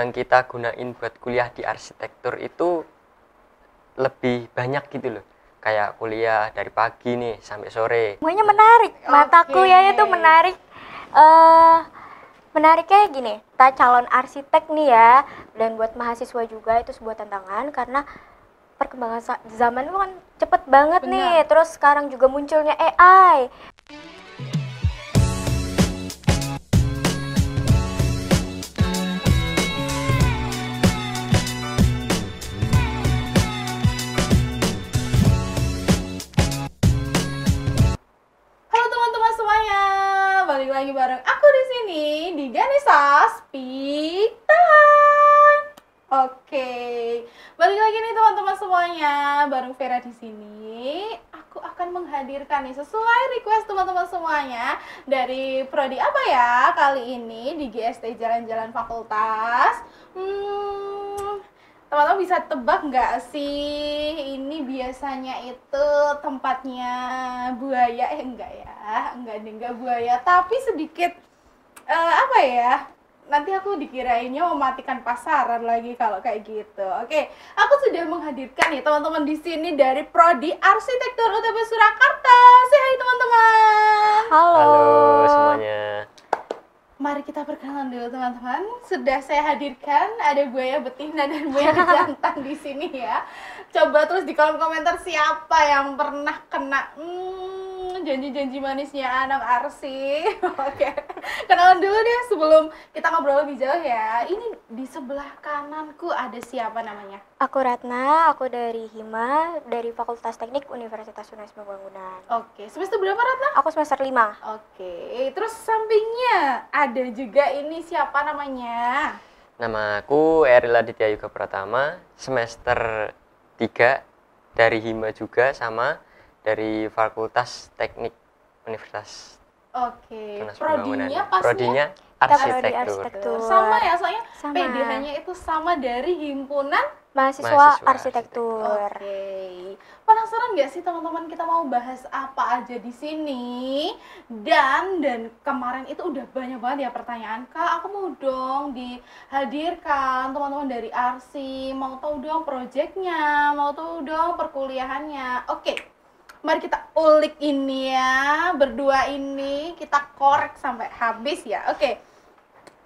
yang kita gunain buat kuliah di arsitektur itu lebih banyak gitu loh. Kayak kuliah dari pagi nih sampai sore. Semuanya menarik, mataku ya itu menarik. Menariknya gini, kita calon arsitek nih ya, dan buat mahasiswa juga itu sebuah tantangan karena perkembangan zaman itu kan cepet banget nih. Terus sekarang juga munculnya AI. Halo teman-teman semuanya, balik lagi bareng aku di sini di Ganesha Speak Time. Oke, balik lagi nih teman-teman semuanya, bareng Vera di sini. Aku akan menghadirkan nih sesuai request teman-teman semuanya dari prodi apa ya kali ini di GST Jalan-Jalan Fakultas. Teman-teman bisa tebak nggak sih ini biasanya itu tempatnya buaya? Enggak buaya, tapi sedikit apa ya, nanti aku dikirainnya mematikan pasaran lagi kalau kayak gitu. Oke, aku sudah menghadirkan nih teman-teman di sini dari Prodi Arsitektur UTB Surakarta. Say hi teman-teman. Halo semuanya. Mari kita perkenalan dulu teman-teman. Sudah saya hadirkan ada buaya betina dan buaya jantan di sini ya. Coba terus di kolom komentar siapa yang pernah kena janji-janji manisnya anak Arsi. Oke, kenalan dulu deh sebelum kita ngobrol lebih jauh ya. Ini di sebelah kananku ada siapa namanya? Aku Ratna, aku dari Hima, dari Fakultas Teknik Universitas UNES Pembangunan. Oke, semester berapa Ratna? Aku semester 5. Oke, terus sampingnya ada juga ini siapa namanya? Nama aku Eril Aditya Yuga Pratama, semester 3 dari Hima juga, sama dari Fakultas Teknik Universitas Oke, UNES Pembangunan. prodinya pasnya? Prodinya arsitektur. Sama ya, soalnya Sama. PDH-nya itu sama dari himpunan Mahasiswa Mahasiswa arsitektur. Oke. Penasaran nggak sih teman-teman kita mau bahas apa aja di sini? Dan kemarin itu udah banyak banget ya pertanyaan. Kak, aku mau dong dihadirkan teman-teman dari Arsi, mau tahu dong proyeknya, mau tahu dong perkuliahannya. Oke. Mari kita ulik ini ya, berdua ini kita korek sampai habis ya. Oke.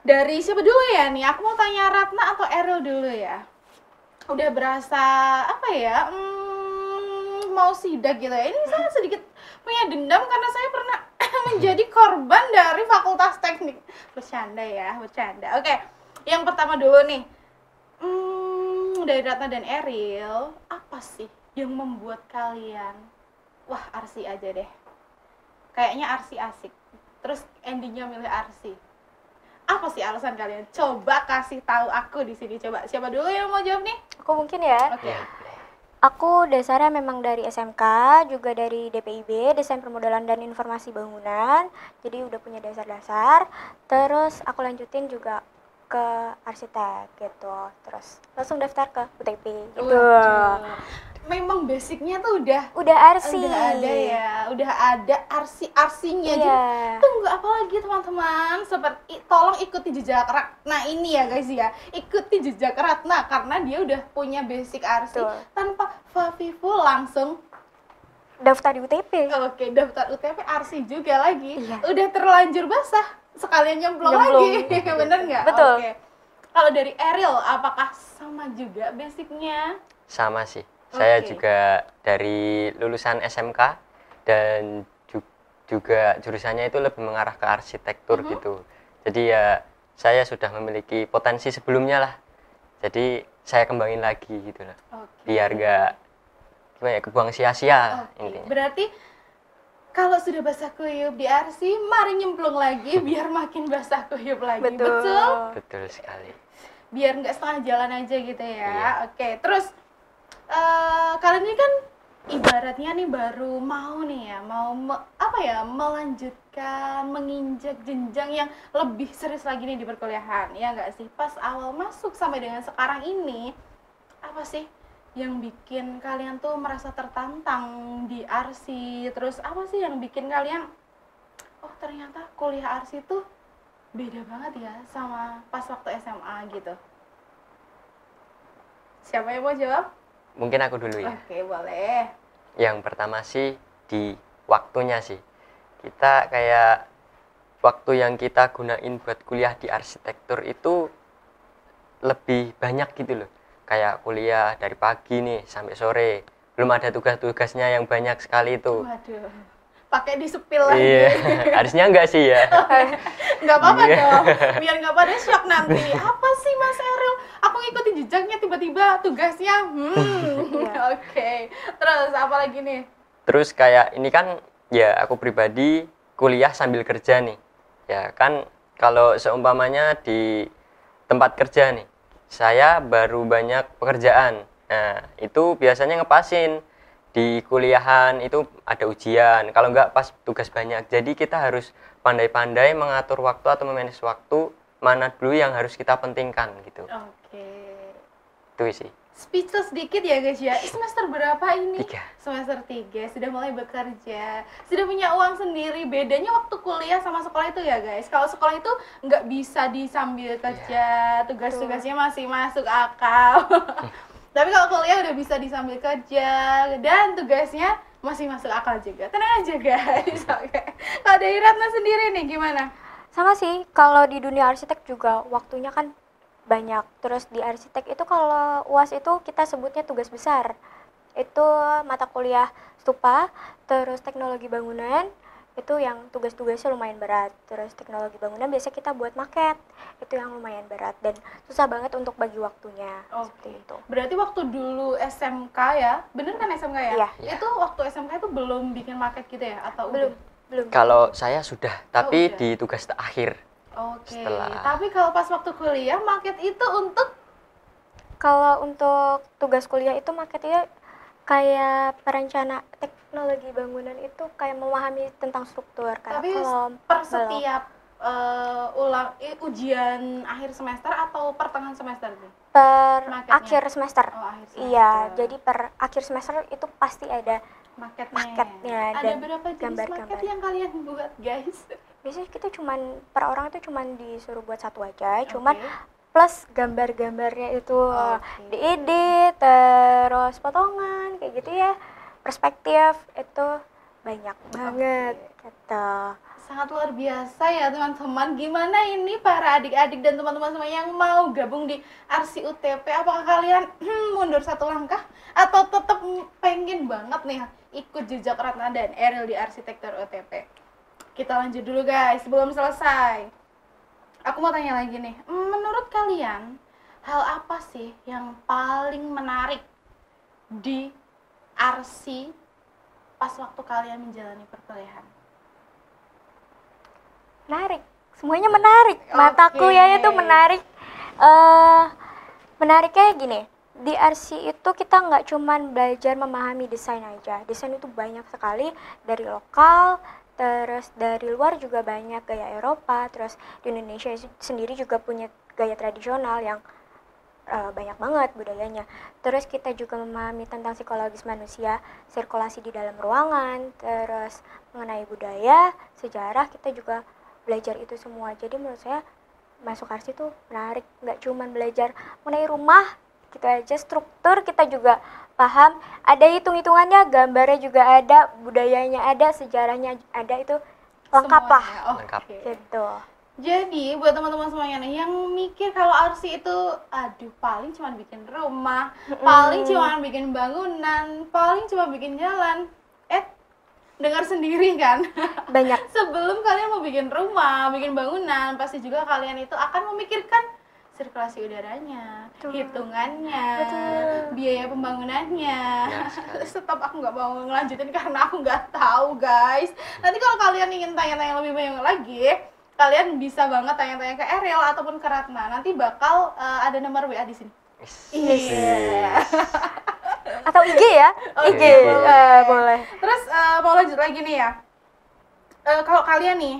Dari siapa dulu ya nih? Aku mau tanya Ratna atau Eril dulu ya? Udah berasa apa ya, mau sidak gitu ya. Ini saya sedikit punya dendam karena saya pernah menjadi korban dari Fakultas Teknik. Bercanda. Oke, yang pertama dulu nih, dari Ratna dan Eril, apa sih yang membuat kalian, wah Arsi aja deh, kayaknya Arsi asik, terus endingnya milih Arsi? Apa sih alasan kalian? Coba kasih tahu aku di sini. Coba siapa dulu yang mau jawab nih? Aku mungkin ya. Oke. Aku dasarnya memang dari SMK, juga dari DPIB, Desain Permodalan dan Informasi Bangunan. Jadi udah punya dasar-dasar. Terus aku lanjutin juga ke arsitek gitu. Terus langsung daftar ke UTP gitu. Memang basicnya tuh udah Arsi. Udah ada ya, udah ada arsinya. Iya. Jadi tunggu apa lagi teman-teman? Seperti tolong ikuti jejak Ratna ini ya guys ya. Ikuti jejak Ratna karena dia udah punya basic arsi. Betul. Tanpa fafifu langsung Daftar di UTP. oke, daftar UTP arsi juga lagi. Iya. Udah terlanjur basah, sekalian nyemplung lagi. Bener nggak? Betul. Oke. Kalau dari Eril, apakah sama juga basicnya? Sama sih. Saya Oke. juga dari lulusan SMK dan juga jurusannya itu lebih mengarah ke arsitektur gitu. Jadi ya saya sudah memiliki potensi sebelumnya lah. Jadi saya kembangin lagi gitu lah. Oke. Biar nggak gimana ya, kebuang sia-sia lah intinya. Berarti kalau sudah basah kuyup di arsi, mari nyemplung lagi biar makin basah kuyup lagi. Betul? Betul sekali. Biar nggak setengah jalan aja gitu ya. Iya. Oke, terus kalian ini kan ibaratnya nih baru mau nih ya, melanjutkan, menginjak jenjang yang lebih serius lagi nih di perkuliahan, ya nggak sih? Pas awal masuk sampai dengan sekarang ini, apa sih yang bikin kalian tuh merasa tertantang di Arsi? Terus apa sih yang bikin kalian, oh ternyata kuliah Arsi tuh beda banget ya sama pas waktu SMA gitu? Siapa yang mau jawab? Mungkin aku dulu ya. Oke, boleh. Yang pertama sih di waktunya sih. Kita kayak waktu yang kita gunain buat kuliah di arsitektur itu lebih banyak gitu loh. Kayak kuliah dari pagi nih sampai sore. Belum ada tugas-tugasnya yang banyak sekali itu. Waduh. Pakai disepil lagi. Iya, harusnya enggak sih ya. Nggak apa-apa Iya. dong. Biar nggak pada shock nanti. Apa sih Mas Eril? Aku ngikutin jejaknya tiba-tiba tugasnya. Oke. Terus apa lagi nih? Terus kayak ini kan ya aku pribadi kuliah sambil kerja nih. Ya kan kalau seumpamanya di tempat kerja nih, saya baru banyak pekerjaan. Nah, itu biasanya ngepasin di kuliahan itu ada ujian. Kalau enggak pas tugas banyak. Jadi kita harus pandai-pandai mengatur waktu atau memanage waktu mana dulu yang harus kita pentingkan gitu. Oke. Itu sih. Speechless dikit ya guys ya. Semester berapa ini? 3. Semester 3, sudah mulai bekerja, sudah punya uang sendiri. Bedanya waktu kuliah sama sekolah itu ya guys. Kalau sekolah itu nggak bisa disambil kerja, tugas-tugasnya masih masuk akal. Tapi kalau kuliah udah bisa disambil kerja dan tugasnya masih masuk akal juga. Tenang aja guys. Oke. Kalau dari Ratna sendiri nih gimana? Sama sih, kalau di dunia arsitek juga waktunya kan banyak. Terus di arsitek itu kalau UAS itu kita sebutnya tugas besar. Itu mata kuliah stupa, terus teknologi bangunan, itu yang tugas-tugasnya lumayan berat. Terus teknologi bangunan biasanya kita buat maket, itu yang lumayan berat dan susah banget untuk bagi waktunya. Seperti itu. Berarti waktu dulu SMK ya, bener kan SMK ya? Iya. Itu waktu SMK itu belum bikin market gitu ya? Atau Belum, udah? belum. Kalau saya sudah, tapi udah. di tugas akhir. Oke. Setelah- Tapi kalau pas waktu kuliah, market itu untuk Kalau untuk tugas kuliah itu maketnya kayak perencana teknologi bangunan itu kayak memahami tentang struktur kayak tapi kolom, per blok. setiap ujian akhir semester atau pertengahan semester tuh? Per Marketnya. akhir semester. Oh, akhir semester. Iya, jadi per akhir semester itu pasti ada. Ada Marketnya dan berapa jenis gambar-gambar. market yang kalian buat guys? Biasanya kita cuman per orang itu cuman disuruh buat satu aja, cuman Oke. plus gambar-gambarnya itu Oke. diedit, terus potongan kayak gitu ya, perspektif itu banyak banget gitu. Sangat luar biasa ya teman-teman. Gimana ini para adik-adik dan teman-teman semua yang mau gabung di Arsi UTP? Apakah kalian mundur satu langkah atau tetap pengen banget nih ikut jejak Ratna dan Eril di Arsitektur UTP? Kita lanjut dulu guys, belum selesai. Aku mau tanya lagi nih. Menurut kalian hal apa sih yang paling menarik di Arsi pas waktu kalian menjalani perkuliahan? Menarik, semuanya menarik. Mata Oke. kuliahnya tuh menarik. Menariknya gini, di RC itu kita nggak cuman belajar memahami desain aja. Desain itu banyak sekali dari lokal, terus dari luar juga banyak gaya Eropa, terus di Indonesia sendiri juga punya gaya tradisional yang banyak banget budayanya. Terus kita juga memahami tentang psikologis manusia, sirkulasi di dalam ruangan, terus mengenai budaya, sejarah, kita juga belajar itu semua. Jadi menurut saya masuk arsi itu menarik, nggak cuman belajar mengenai rumah gitu aja, struktur kita juga paham, ada hitung-hitungannya, gambarnya juga ada, budayanya ada, sejarahnya ada, itu lengkap lah Semuanya, Lengkap. oke. gitu. Jadi buat teman-teman semuanya nih yang mikir kalau arsi itu aduh paling cuma bikin rumah, paling cuma bikin bangunan, paling cuma bikin jalan. Dengar sendiri kan? Banyak. Sebelum kalian mau bikin rumah, bikin bangunan, pasti juga kalian itu akan memikirkan sirkulasi udaranya, Betul. hitungannya, Betul. biaya pembangunannya. Benar sekali. Stop, aku nggak mau ngelanjutin karena aku nggak tahu guys. Nanti kalau kalian ingin tanya-tanya lebih banyak lagi, kalian bisa banget tanya-tanya ke Eril ataupun ke Ratna. Nanti bakal ada nomor WA di sini. Iya. Atau IG ya? Oke, IG boleh. boleh. Terus mau lanjut lagi nih ya. Kalau kalian nih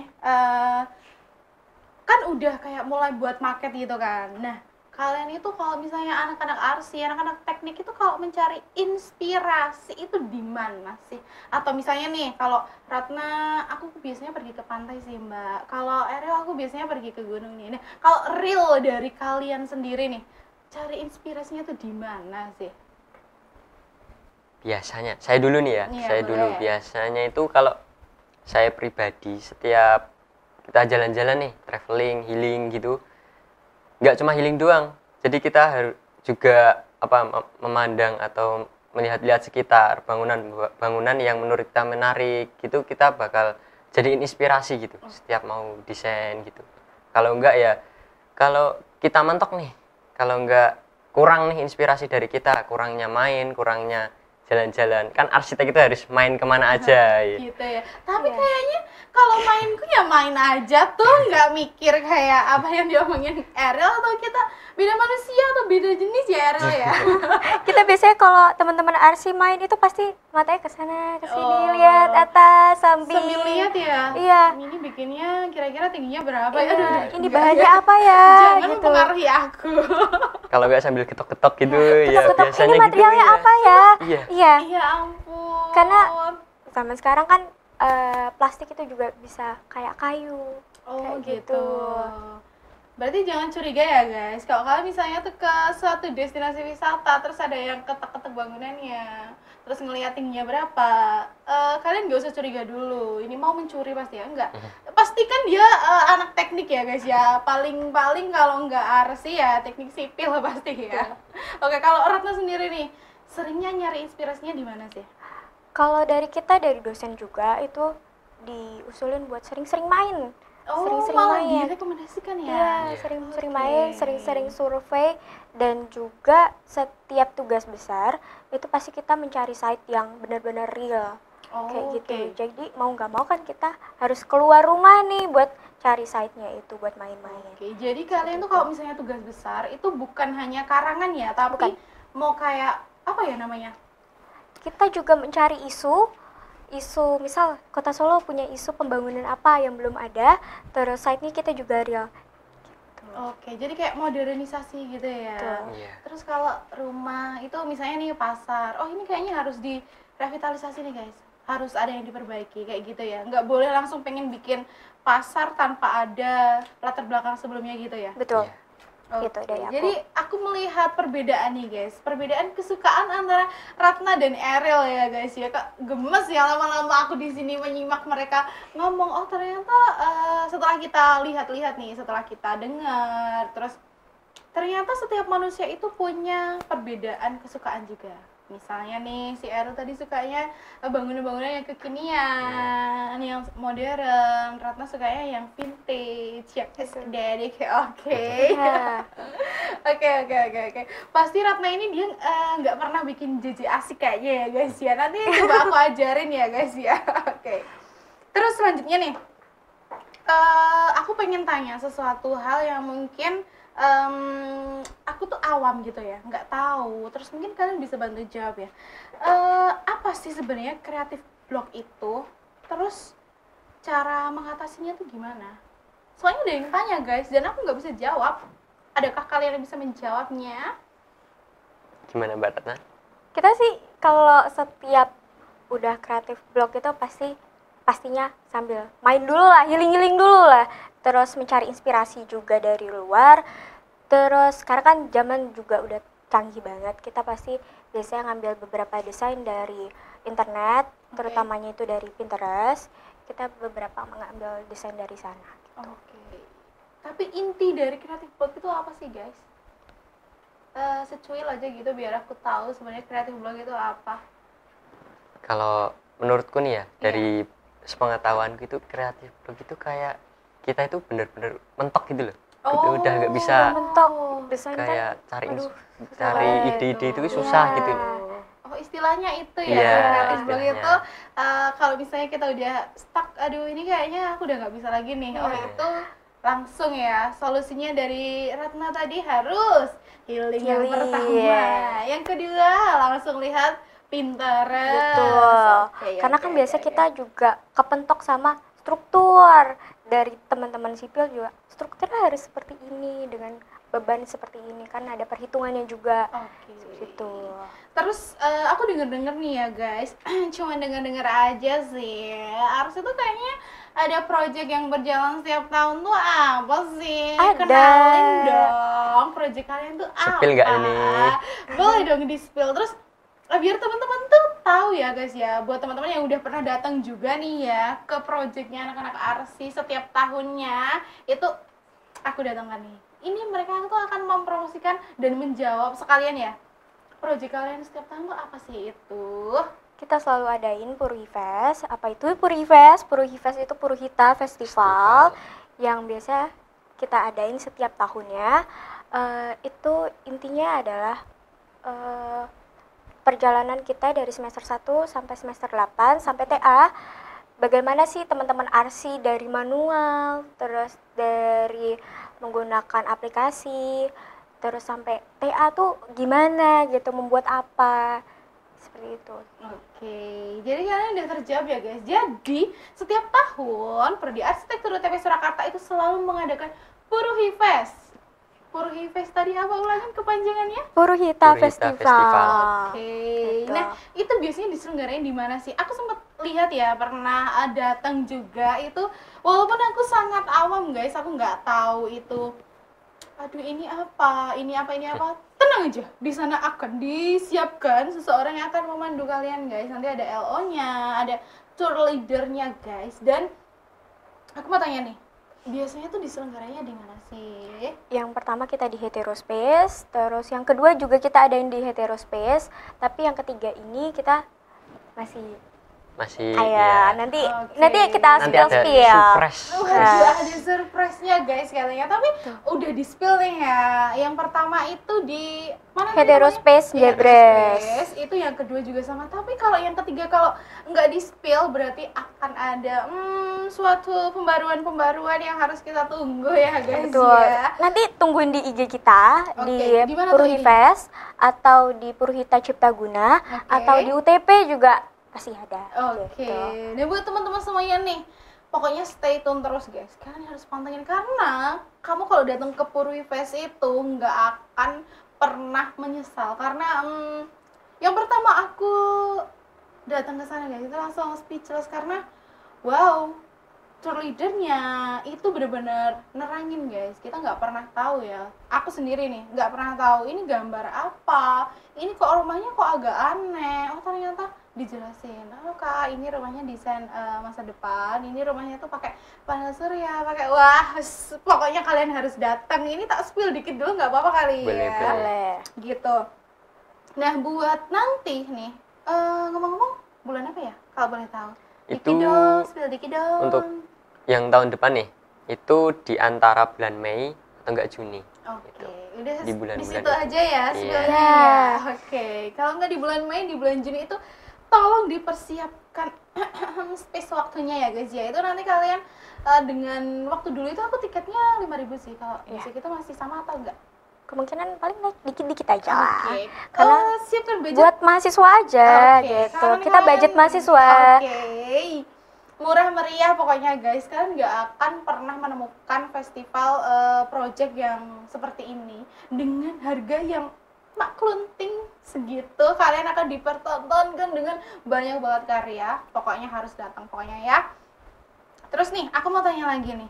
kan udah kayak mulai buat market gitu kan. Nah, kalian itu kalau misalnya anak-anak arsi, anak-anak teknik itu kalau mencari inspirasi itu di mana sih? Atau misalnya nih, kalau Ratna aku biasanya pergi ke pantai sih, Mbak. Kalau Eril aku biasanya pergi ke gunung nih. Nah, kalau real dari kalian sendiri nih, cari inspirasinya tuh di mana sih? Biasanya saya dulu nih ya, Iya, saya dulu boleh. biasanya itu kalau saya pribadi setiap kita jalan-jalan nih, traveling, healing gitu, nggak cuma healing doang. Jadi kita harus juga memandang atau melihat-lihat sekitar bangunan yang menurut kita menarik gitu, kita bakal jadiin inspirasi gitu setiap mau desain gitu. Kalau enggak ya, kalau kita mentok nih, kalau enggak kurang nih inspirasi dari kita, kurangnya main, kurangnya jalan-jalan, kan arsitek itu harus main kemana aja ya. Gitu ya. Tapi Iya. kayaknya kalau mainku ya main aja tuh, nggak mikir kayak apa yang diomongin Ariel, atau kita beda manusia atau beda jenis ya Ariel ya. Kita biasanya kalau teman-teman arsi main itu pasti matanya ke sana, ke sini, Oh. lihat atas, samping. Sambil lihat ya. Iya. Ini bikinnya kira-kira tingginya berapa Iya, ya? Aduh, ini enggak bahannya ya. apa ya? Jangan gitu. mempengaruhi aku. Kalau nggak sambil ketok-ketok gitu ya Ketok-ketok, biasanya ini gitu materialnya ya. apa ya? Iya. Iya. Ya ampun. Karena zaman sekarang kan plastik itu juga bisa kayak kayu. Oh kayak gitu. gitu. Berarti jangan curiga ya guys. Kalau kalian misalnya tuh ke suatu destinasi wisata, terus ada yang ketek-ketek bangunannya, terus ngeliat tingginya berapa, kalian gak usah curiga dulu. Ini mau mencuri pasti ya? Enggak. Pastikan dia anak teknik ya guys ya. Paling-paling kalau nggak arsi ya teknik sipil pasti ya. Oke, kalau Ratna sendiri nih, seringnya nyari inspirasinya di mana sih? Kalau dari kita, dari dosen juga itu diusulin buat sering-sering main. Oh, Sering-sering malah main. direkomendasikan ya? Iya, Iya. sering-sering Oke. main, sering-sering survei, dan juga setiap tugas besar itu pasti kita mencari site yang benar-benar real. Oh, Kayak gitu. oke. Jadi mau nggak mau kan kita harus keluar rumah nih buat cari site-nya itu buat main-main. Oke, jadi kalian tuh kalau misalnya tugas besar itu bukan hanya karangan ya, tapi Bukan. mau kayak apa ya namanya? Kita juga mencari isu misal Kota Solo punya isu pembangunan apa yang belum ada, terus site-nya kita juga real. Oke, jadi kayak modernisasi gitu ya. Betul. Iya. Terus kalau rumah itu misalnya nih pasar, oh ini kayaknya harus direvitalisasi nih guys, harus ada yang diperbaiki kayak gitu ya. Nggak boleh langsung pengen bikin pasar tanpa ada latar belakang sebelumnya gitu ya. Betul. Iya. Gitu Oke, dari aku. jadi aku melihat perbedaan nih guys, perbedaan kesukaan antara Ratna dan Ariel ya guys ya. Kak, gemes ya lama-lama aku di sini menyimak mereka ngomong. Oh ternyata setelah kita lihat-lihat nih, setelah kita dengar, terus ternyata setiap manusia itu punya perbedaan kesukaan juga. Misalnya nih si Ariel tadi sukanya bangunan-bangunan yang kekinian, yang modern. Ratna sukanya yang vintage, yang aesthetic. Oke. Ya. Oke. Pasti Ratna ini dia nggak pernah bikin JJ asik kayaknya ya guys ya. Nanti coba aku ajarin ya guys ya. Oke. Terus selanjutnya nih, aku pengen tanya sesuatu hal yang mungkin aku tuh awam gitu ya, nggak tahu. Terus mungkin kalian bisa bantu jawab ya. Apa sih sebenarnya kreatif block itu? Terus cara mengatasinya tuh gimana? Soalnya ada yang tanya guys, dan aku nggak bisa jawab. Adakah kalian yang bisa menjawabnya? Gimana Mbak Ratna? Kita sih kalau setiap udah kreatif block itu pastinya sambil main dulu lah, healing dulu lah, terus mencari inspirasi juga dari luar. Terus sekarang kan zaman juga udah canggih banget, kita pasti biasanya ngambil beberapa desain dari internet, terutamanya itu dari Pinterest. Kita beberapa mengambil desain dari sana. Oke. Tapi inti dari kreatif block itu apa sih guys? Secuil aja gitu biar aku tahu sebenarnya kreatif block itu apa. Kalau menurutku nih ya, Iya. dari sepengetahuanku itu kreatif block itu kayak kita itu bener-bener mentok gitu loh. Udah nggak bisa mentok desain kayak kan. cari aduh, cari susah. ide-ide itu susah Iya. gitu loh. Oh istilahnya itu ya, Iya, kreatif block istilahnya. itu kalau misalnya kita udah stuck, aduh ini kayaknya aku udah nggak bisa lagi nih. Oh Iya. itu langsung ya solusinya dari Ratna tadi harus healing yang Healing. pertama, yang kedua langsung lihat Pinterest. Betul. Oke, Karena oke, kan biasa oke, kita juga kepentok sama struktur dari teman-teman sipil juga. Strukturnya harus seperti ini dengan beban seperti ini kan ada perhitungannya juga. Oke. Gitu. Terus aku denger-denger nih ya guys, cuma denger-denger aja sih. Ars itu kayaknya ada project yang berjalan setiap tahun tuh apa sih? Ada. Kenalin dong, project kalian tuh apa? Spill nggak ini? Boleh dong di spill. Terus biar teman-teman tuh tahu ya guys ya, buat teman-teman yang udah pernah datang juga nih ya ke projectnya anak-anak Arsi setiap tahunnya itu aku datangkan nih. Ini mereka tuh akan mempromosikan dan menjawab sekalian ya. Project kalian setiap tahun tuh apa sih itu? Kita selalu adain Purhifest. Apa itu Purhifest? Purhifest itu Purhita Festival yang biasa kita adain setiap tahunnya. Itu intinya adalah perjalanan kita dari semester 1 sampai semester 8 sampai TA. Bagaimana sih teman-teman Arsi dari manual, terus dari menggunakan aplikasi, terus sampai TA tuh gimana gitu, membuat apa, seperti itu. Oke, jadi kalian udah terjawab ya guys. Jadi setiap tahun Prodi Arsitektur UTP Surakarta itu selalu mengadakan Purhifest. Purhifest tadi apa ulangin kepanjangannya? Purhita Purhita Festival. Festival. Oke. Gitu. Nah, itu biasanya diselenggarain di mana sih? Aku sempat lihat ya, pernah datang juga itu. Walaupun aku sangat awam guys, aku nggak tahu itu. Aduh, ini apa? Ini apa? Ini apa? Tenang aja, di sana akan disiapkan seseorang yang akan memandu kalian guys. Nanti ada LO-nya, ada tour leader-nya guys. Dan aku mau tanya nih, biasanya tuh diselenggaranya di mana sih? Yang pertama kita di Heterospace, terus yang kedua juga kita adain di Heterospace, tapi yang ketiga ini kita masih Masih kayak ya. nanti Oke. nanti kita Nanti ada spill. surprise. Waduh, ada surprise-nya guys katanya. Tapi udah di-spill nih ya. Yang pertama itu di mana Heterospace namanya? Jebres. Heterospace. Itu yang kedua juga sama. Tapi kalau yang ketiga kalau nggak di-spill berarti akan ada suatu pembaruan-pembaruan yang harus kita tunggu ya guys Betul. ya. Nanti tungguin di IG kita Oke, di di mana tuh Purhifest atau di Purhita Ciptaguna Oke. atau di UTP juga pasti ada. Oke, Gitu. nah buat teman-teman semuanya nih, pokoknya stay tune terus guys. Kalian harus pantengin karena kamu kalau datang ke Purhifest itu nggak akan pernah menyesal. Karena yang pertama aku datang ke sana guys itu langsung speechless karena wow, tour leadernya itu benar-benar nerangin guys. Kita nggak pernah tahu ya. Aku sendiri nih nggak pernah tahu ini gambar apa. Ini kok rumahnya kok agak aneh. Oh ternyata dijelasin, oh kak ini rumahnya desain masa depan, ini rumahnya tuh pakai panel surya, pakai pokoknya kalian harus datang. Ini tak spill dikit dulu nggak apa-apa kali Boleh, ya, Boleh. gitu. Nah buat nanti nih, ngomong-ngomong bulan apa ya kalau boleh tahu? Dikit Itu dong, spill dikit dong. untuk yang tahun depan nih, itu di antara bulan Mei atau enggak Juni. Oke, udah Di bulan-bulan situ itu. aja ya Iya. spillnya ya. Oke, kalau nggak di bulan Mei, di bulan Juni itu tolong dipersiapkan space waktunya ya guys ya. Itu nanti kalian dengan waktu dulu itu aku tiketnya 5.000 sih. Kalau Iya. musik itu masih sama atau enggak? Kemungkinan paling naik dikit-dikit aja lah. Oke. Karena siapkan budget. buat mahasiswa aja Oke, gitu. kalau Kita kalian- budget mahasiswa. Oke. Murah meriah pokoknya guys. Kalian nggak akan pernah menemukan festival project yang seperti ini dengan harga yang maklunting segitu. Kalian akan dipertontonkan dengan banyak banget karya. Pokoknya harus datang pokoknya ya. Terus nih, aku mau tanya lagi nih.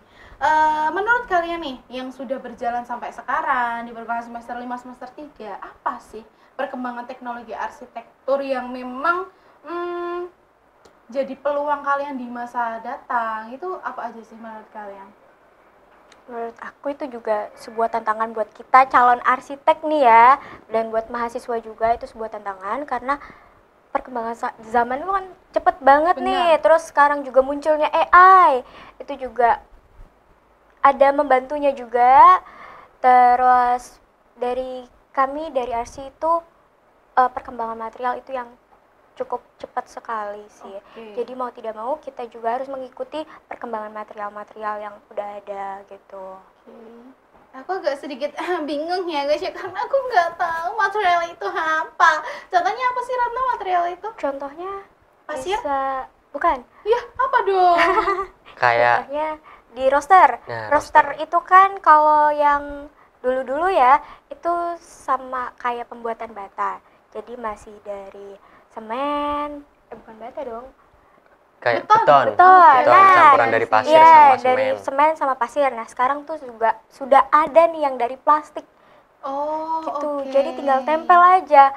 Menurut kalian nih yang sudah berjalan sampai sekarang di perkembangan semester 5 semester 3, apa sih perkembangan teknologi arsitektur yang memang jadi peluang kalian di masa datang? Itu apa aja sih menurut kalian? Menurut aku itu juga sebuah tantangan buat kita calon arsitek nih ya, dan buat mahasiswa juga itu sebuah tantangan karena perkembangan zaman itu kan cepet banget Benar. nih. Terus sekarang juga munculnya AI, itu juga ada membantunya juga. Terus dari kami dari Arsi itu perkembangan material itu yang cukup cepat sekali sih. Oke. Jadi mau tidak mau kita juga harus mengikuti perkembangan material-material yang udah ada gitu. Aku agak sedikit bingung ya guys ya karena aku nggak tahu material itu apa. Contohnya apa sih Ratna material itu? Contohnya Pasir? bisa bukan. Ya apa dong? Kayak Contohnya di roster. Nah, roster itu kan kalau yang Dulu-dulu ya itu sama kayak pembuatan bata. Jadi masih dari semen, bukan bata dong. Kayak Beton. Betul. campuran dari pasir Iya, sama dari semen. semen sama pasir. Nah, sekarang tuh juga sudah ada nih yang dari plastik Oh, gitu. oke. Jadi tinggal tempel aja.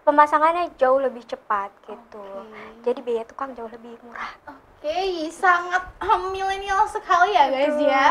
Pemasangannya jauh lebih cepat gitu. Oke. Jadi biaya tukang jauh lebih murah. Oke, sangat milenial sekali ya guys Betul. ya.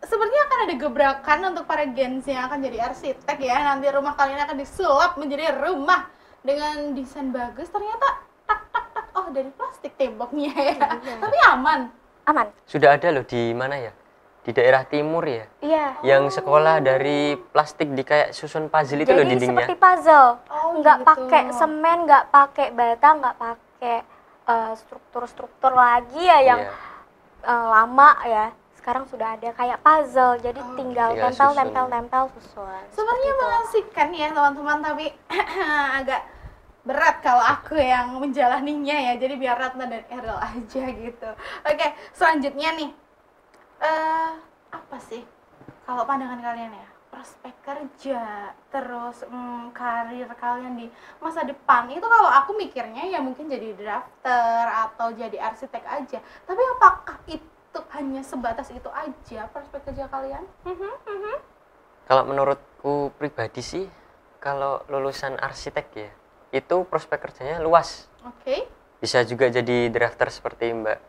Sepertinya akan ada gebrakan untuk para gens yang akan jadi arsitek ya. Nanti rumah kalian akan disulap menjadi rumah dengan desain bagus. Ternyata tak tak tak, oh dari plastik temboknya ya. Iya. Tapi aman. Aman. Sudah ada loh di mana ya? Di daerah timur ya. Iya. Yang sekolah dari plastik di kayak susun puzzle itu loh Jadi dindingnya. seperti puzzle. Oh, Nggak gitu. pakai semen, nggak pakai bata, nggak pakai struktur-struktur lagi ya yang Iya. lama ya. Sekarang sudah ada kayak puzzle. Jadi Oh, tinggal tinggal tempel, susun. tempel, tempel, susun. Sebenarnya Seperti itu. mengasihkan ya teman-teman, tapi agak berat kalau aku yang menjalaninya ya. Jadi biar Ratna dan Errol aja gitu. Oke, selanjutnya nih. Apa sih kalau pandangan kalian ya? Prospek kerja, terus karir kalian di masa depan itu, kalau aku mikirnya ya mungkin jadi drafter atau jadi arsitek aja. Tapi apakah itu hanya sebatas itu aja prospek kerja kalian? Kalau menurutku pribadi sih, kalau lulusan arsitek ya, itu prospek kerjanya luas. Oke. Bisa juga jadi drafter seperti Mbak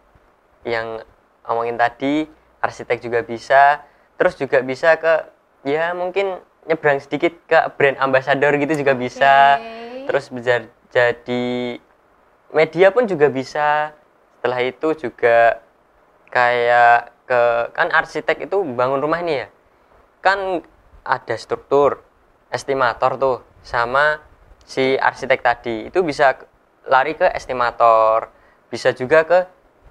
yang omongin tadi, arsitek juga bisa, terus juga bisa ke ya mungkin nyebrang sedikit ke brand ambassador gitu juga bisa. Oke. Terus bisa jadi media pun juga bisa. Setelah itu juga kayak ke kan arsitek itu bangun rumah ini ya. Kan ada struktur, estimator tuh sama si arsitek tadi. Itu bisa lari ke estimator, bisa juga ke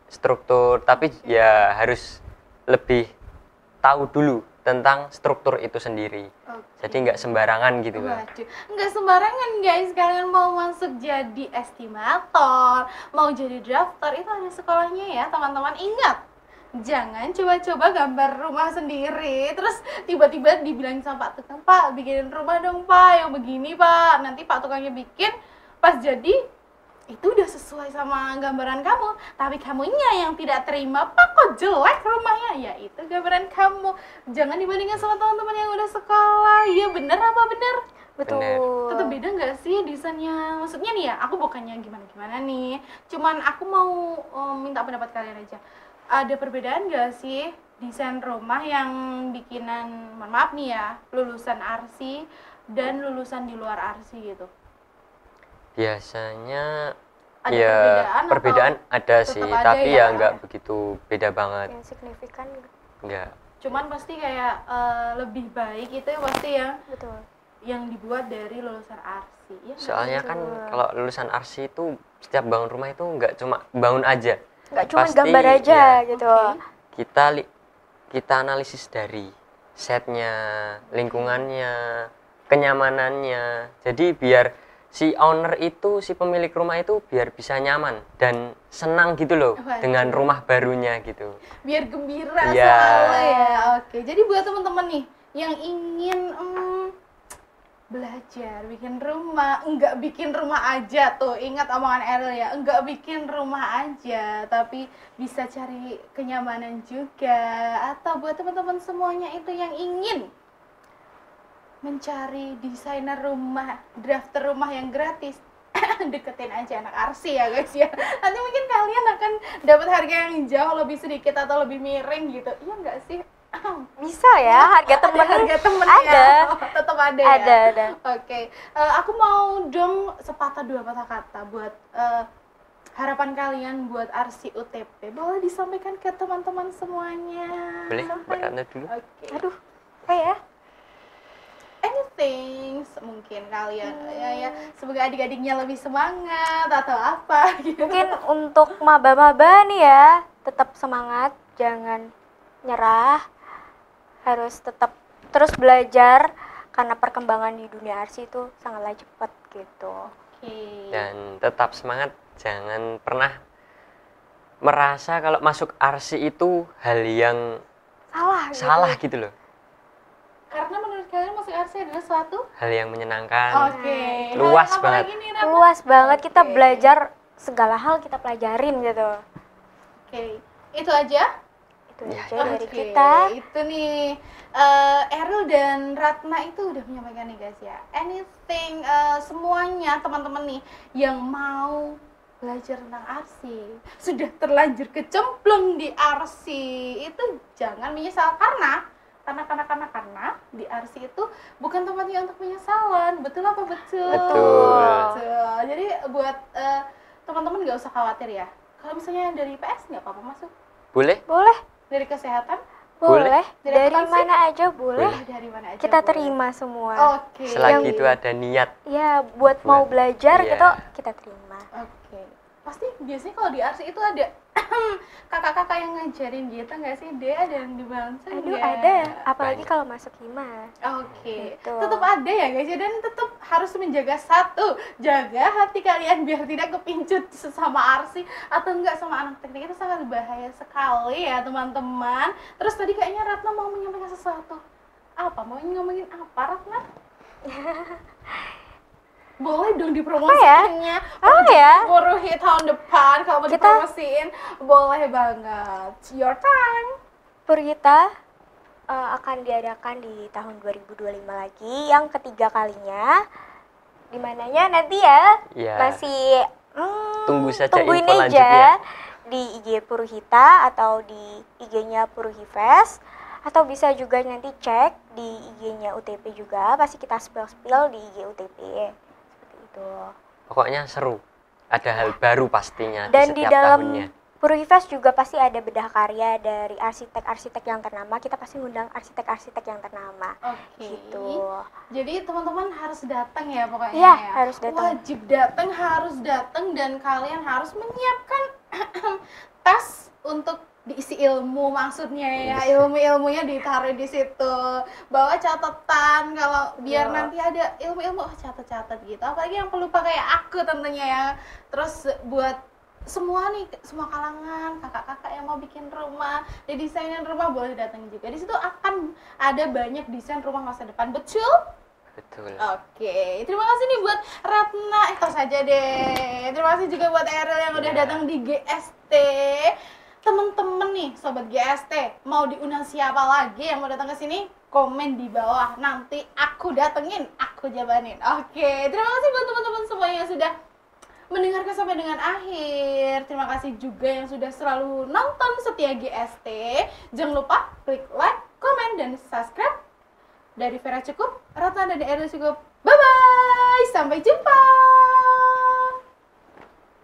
struktur, tapi ya harus lebih tahu dulu tentang struktur itu sendiri. Oke. Jadi nggak sembarangan gitu kan. Waduh, nggak sembarangan guys. Kalian mau masuk jadi estimator, mau jadi drafter, itu ada sekolahnya ya teman-teman. Ingat, jangan coba-coba gambar rumah sendiri terus tiba-tiba dibilang sama Pak tukang, Pak bikinin rumah dong Pak yang begini Pak. Nanti Pak tukangnya bikin, pas jadi itu udah sesuai sama gambaran kamu, tapi kamunya yang tidak terima, Pak kok jelek rumahnya. Ya itu gambaran kamu. Jangan dibandingkan sama teman-teman yang udah sekolah. Ya bener apa bener? Betul. Tetap beda nggak sih desainnya? Maksudnya nih ya, aku bukannya gimana-gimana nih, cuman aku mau minta pendapat kalian aja. Ada perbedaan nggak sih desain rumah yang bikinan, mohon maaf nih ya, lulusan arsi dan lulusan di luar arsi gitu? Biasanya Ada ya perbedaan perbedaan atau ada tetap sih, ada tapi ya? ya nggak begitu beda banget. Yang signifikan. Nggak. Cuman pasti kayak lebih baik itu ya pasti Betul. yang dibuat dari lulusan arsi ya. Soalnya kan Betul. kalau lulusan arsi itu setiap bangun rumah itu nggak cuma bangun aja. Nggak cuma Pasti, gambar aja ya, gitu. Oke. kita analisis dari setnya, lingkungannya, kenyamanannya. Jadi biar si owner itu, si pemilik rumah itu biar bisa nyaman dan senang gitu loh Waduh. dengan rumah barunya gitu. Biar gembira Iya. selalu ya. Oke, jadi buat teman-teman nih yang ingin belajar bikin rumah, enggak bikin rumah aja tuh, ingat omongan Errol ya, enggak bikin rumah aja, tapi bisa cari kenyamanan juga. Atau buat teman-teman semuanya itu yang ingin mencari desainer rumah, drafter rumah yang gratis, deketin aja anak arsi ya guys ya. Nanti mungkin kalian akan dapat harga yang jauh lebih sedikit atau lebih miring gitu. Iya enggak sih? Bisa ya, harga temen. Harga temen Ada. ya. Tetap ada ya. Ada. Oke. Aku mau dong sepatah dua patah kata buat harapan kalian buat arsi UTP. Boleh disampaikan ke teman-teman semuanya. Boleh Mbak Ratna dulu? Oke. Aduh, apa ya? Anything mungkin kalian ya semoga adik-adiknya lebih semangat atau apa gitu. Mungkin untuk maba-maba nih ya, tetap semangat, jangan nyerah. Harus tetap terus belajar karena perkembangan di dunia arsi itu sangatlah cepat gitu. Oke. Dan tetap semangat, jangan pernah merasa kalau masuk arsi itu hal yang Salah gitu. salah gitu loh. Karena menurut kalian musik RC adalah suatu hal yang menyenangkan. Oke. Luas Hal yang apa banget. lagi nih, Ratna? Luas banget, kita Oke. belajar segala hal kita pelajarin gitu. Oke. Itu aja. Itu Ya, aja dari Oke, kita. itu nih Eril dan Ratna itu udah menyampaikan nih guys ya. Anything semuanya teman-teman nih yang mau belajar tentang RC, sudah terlanjur kecemplung di RC, itu jangan menyesal karena di RC itu bukan tempatnya untuk penyesalan. Betul apa betul? Betul. Betul. Jadi buat teman-teman nggak usah khawatir ya. Kalau misalnya dari PS nggak apa-apa masuk. Boleh? Boleh, Dari kesehatan Boleh. boleh. Dari akuntansi? mana aja boleh. dari mana aja Kita boleh. terima semua. Oke. Selagi itu ada niat. Ya, buat mau belajar Iya. gitu kita terima. Oke. Pasti biasanya kalau di RC itu ada kakak-kakak yang ngajarin gitu nggak sih? Dia ada yang dibantu Aduh, nggak? ada. Apalagi Banyak. kalau masuk hima. Oke. Gitu. Tetap ada ya guys ya, dan tetap harus menjaga satu, jaga hati kalian biar tidak kepincut sesama RC atau enggak sama anak teknik, itu sangat bahaya sekali ya teman-teman. Terus tadi kayaknya Ratna mau menyampaikan sesuatu. Apa? Mau ngomongin apa Ratna? Boleh dong dipromosikannya. Apa ya? Buruhi tahun depan kalau mau Kita- dipromosiin, boleh banget. Your time. Purgita akan diadakan di tahun 2025 lagi, yang ketiga kalinya. Dimananya nanti ya, Iya. masih Tunggu saja tungguin info aja lanjutnya. di IG Purhita atau di IG-nya Purhifest, atau bisa juga nanti cek di IG-nya UTP juga, pasti kita spill di IG UTP seperti itu. Pokoknya seru. Ada hal baru pastinya Dan di di setiap dalam tahunnya. Purhifest juga pasti ada bedah karya dari arsitek-arsitek yang ternama. Kita pasti ngundang arsitek-arsitek yang ternama. Oke. Gitu. Jadi teman-teman harus datang ya pokoknya Iya, ya. harus datang. Wajib datang, harus datang, dan kalian harus menyiapkan tas untuk diisi ilmu, maksudnya ya, ilmu-ilmunya ditaruh di situ. Bawa catatan kalau biar Iya. nanti ada ilmu-ilmu, catat-catat gitu. Apalagi yang perlu pakai aku tentunya ya. Terus buat semua nih, semua kalangan, kakak-kakak yang mau bikin rumah, desainin rumah, boleh datang juga. Di situ akan ada banyak desain rumah masa depan, betul? Betul. Oke, terima kasih nih buat Ratna, itu saja deh. Terima kasih juga buat Eril yang udah Iya. datang di GST. Temen-temen nih, sobat GST, mau diundang siapa lagi yang mau datang ke sini? Komen di bawah, nanti aku datengin, aku jabanin. Oke, terima kasih buat teman-teman semuanya yang sudah mendengarkan sampai dengan akhir. Terima kasih juga yang sudah selalu nonton setia GST. Jangan lupa klik like, komen, dan subscribe. Dari Vera cukup, Ratna dan Eril cukup. Bye-bye, sampai jumpa.